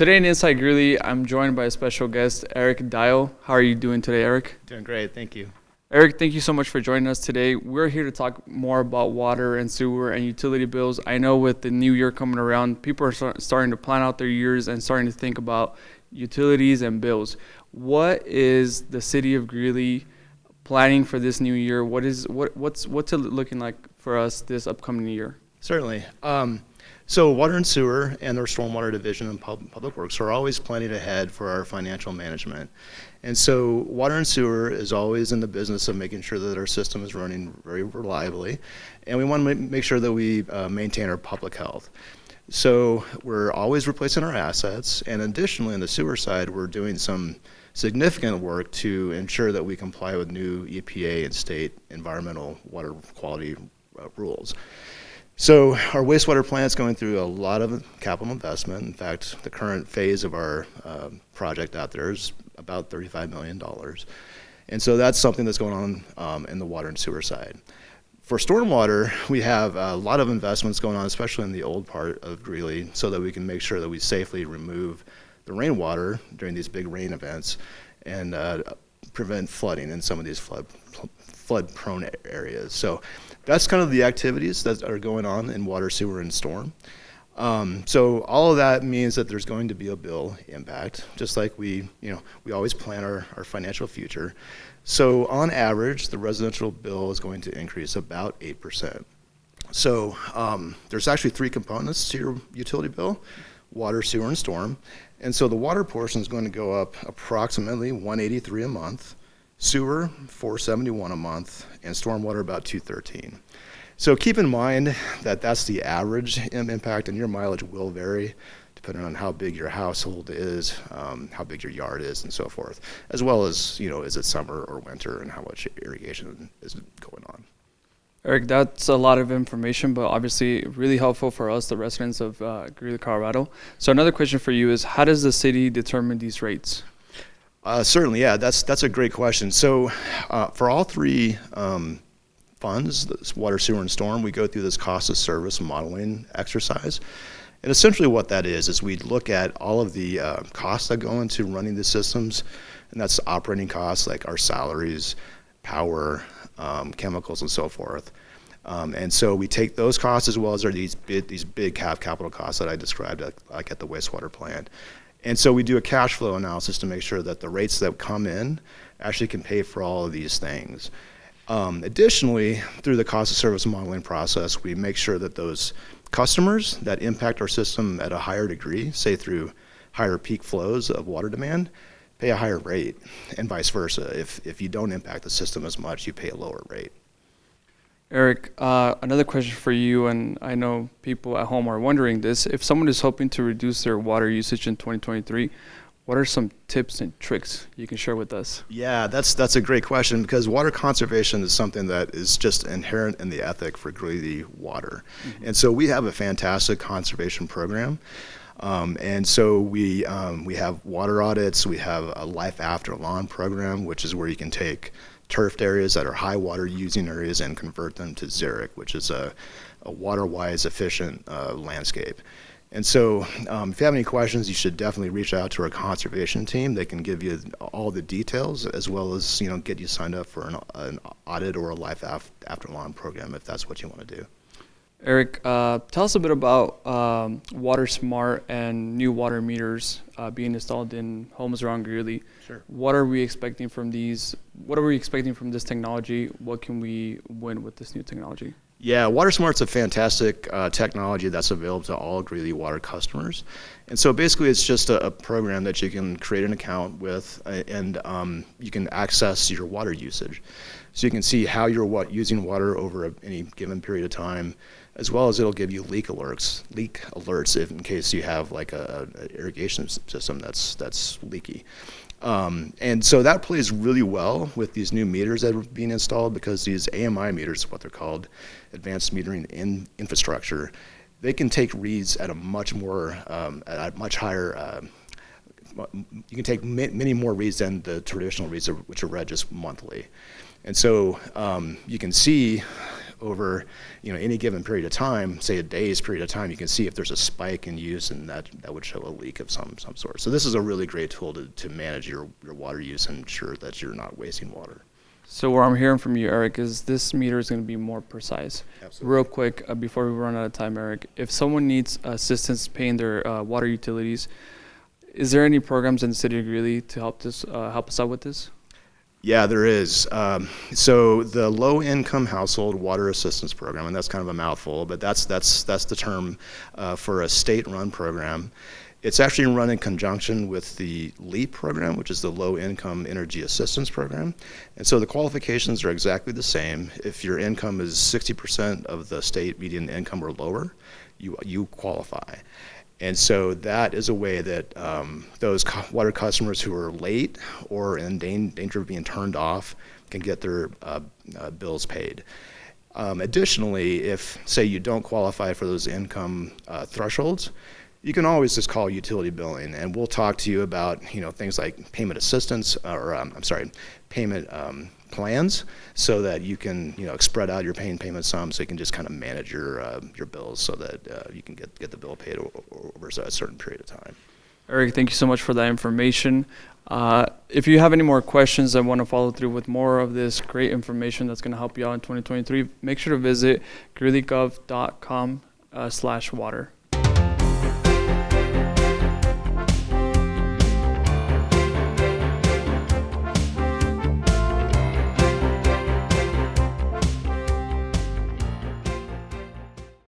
Today in Inside Greeley, I'm joined by a special guest, Erik Dial. How are you doing today, Erik? Doing great, thank you. Erik, thank you so much for joining us today. We're here to talk more about water and sewer and utility bills. I know with the new year coming around, people are starting to plan out their years and starting to think about utilities and bills. What is the city of Greeley planning for this new year? What's it looking like for us this upcoming year? Certainly. So water and sewer and our stormwater division and public works are always planning ahead for our financial management. And so water and sewer is always in the business of making sure that our system is running very reliably. And we want to make sure that we maintain our public health. So we're always replacing our assets. And additionally, on the sewer side, we're doing some significant work to ensure that we comply with new EPA and state environmental water quality rules. So our wastewater plant is going through a lot of capital investment. In fact, the current phase of our project out there is about $35 million. And so that's something that's going on in the water and sewer side. For stormwater, we have a lot of investments going on, especially in the old part of Greeley, so that we can make sure that we safely remove the rainwater during these big rain events and prevent flooding in some of these flood-prone areas. So that's kind of the activities that are going on in water, sewer, and storm. So all of that means that there's going to be a bill impact, just like we always plan our financial future. So on average, the residential bill is going to increase about 8%. So there's actually three components to your utility bill: water, sewer, and storm. And so the water portion is going to go up approximately $183 a month, sewer $471 a month, and stormwater about $213. So keep in mind that that's the average impact, and your mileage will vary depending on how big your household is, how big your yard is, and so forth, as well as, is it summer or winter and how much irrigation is going on. Erik, that's a lot of information, but obviously really helpful for us, the residents of Greeley, Colorado. So another question for you is, how does the city determine these rates? Certainly, yeah, that's a great question. So for all three funds, water, sewer, and storm, we go through this cost of service modeling exercise. And essentially what that is we look at all of the costs that go into running the systems, and that's operating costs like our salaries, power, chemicals, and so forth. And so we take those costs as well as these big capital costs that I described, like at the wastewater plant. And so we do a cash flow analysis to make sure that the rates that come in actually can pay for all of these things. Additionally, through the cost of service modeling process, we make sure that those customers that impact our system at a higher degree, say through higher peak flows of water demand, pay a higher rate, and vice versa. If you don't impact the system as much, you pay a lower rate. Erik, another question for you, and I know people at home are wondering this. If someone is hoping to reduce their water usage in 2023, what are some tips and tricks you can share with us? Yeah, that's a great question, because water conservation is something that is just inherent in the ethic for Greeley water. Mm-hmm. And so we have a fantastic conservation program. And so we have water audits. We have a life after lawn program, which is where you can take turfed areas that are high water using areas and convert them to xeric, which is a water-wise efficient landscape. And so if you have any questions, you should definitely reach out to our conservation team. They can give you all the details, as well as get you signed up for an audit or a life after lawn program if that's what you want to do. Erik, tell us a bit about Water Smart and new water meters being installed in homes around Greeley. Sure. What are we expecting from these? What are we expecting from this technology? What can we win with this new technology? Yeah, Water Smart's a fantastic technology that's available to all Greeley water customers. And so basically it's just a program that you can create an account with, and you can access your water usage. So you can see how you're using water over any given period of time, as well as it'll give you leak alerts if in case you have like a irrigation system that's leaky. And so that plays really well with these new meters that are being installed, because these AMI meters, what they're called, advanced metering infrastructure, they can take reads at a much higher, you can take many more reads than the traditional reads, which are read just monthly. And so you can see over, any given period of time, say a day's period of time, you can see if there's a spike in use, and that would show a leak of some sort. So this is a really great tool to manage your water use and ensure that you're not wasting water. So what I'm hearing from you, Erik, is this meter is going to be more precise. Absolutely. Real quick, before we run out of time, Erik, if someone needs assistance paying their water utilities, is there any programs in the city of Greeley to help us out with this? Yeah, there is. So the low-income household water assistance program, and that's kind of a mouthful, but that's the term for a state-run program. It's actually run in conjunction with the LEAP program, which is the Low Income Energy Assistance Program. And so the qualifications are exactly the same. If your income is 60% of the state median income or lower, you qualify. And so that is a way that those water customers who are late or in danger of being turned off can get their bills paid. Additionally, if, say, you don't qualify for those income thresholds, you can always just call utility billing, and we'll talk to you about things like payment assistance, or payment plans, so that you can spread out your payment sum, so you can just kind of manage your bills, so that you can get the bill paid over a certain period of time. Erik, thank you so much for that information. If you have any more questions and want to follow through with more of this great information that's going to help you out in 2023, make sure to visit greeleygov.com/water.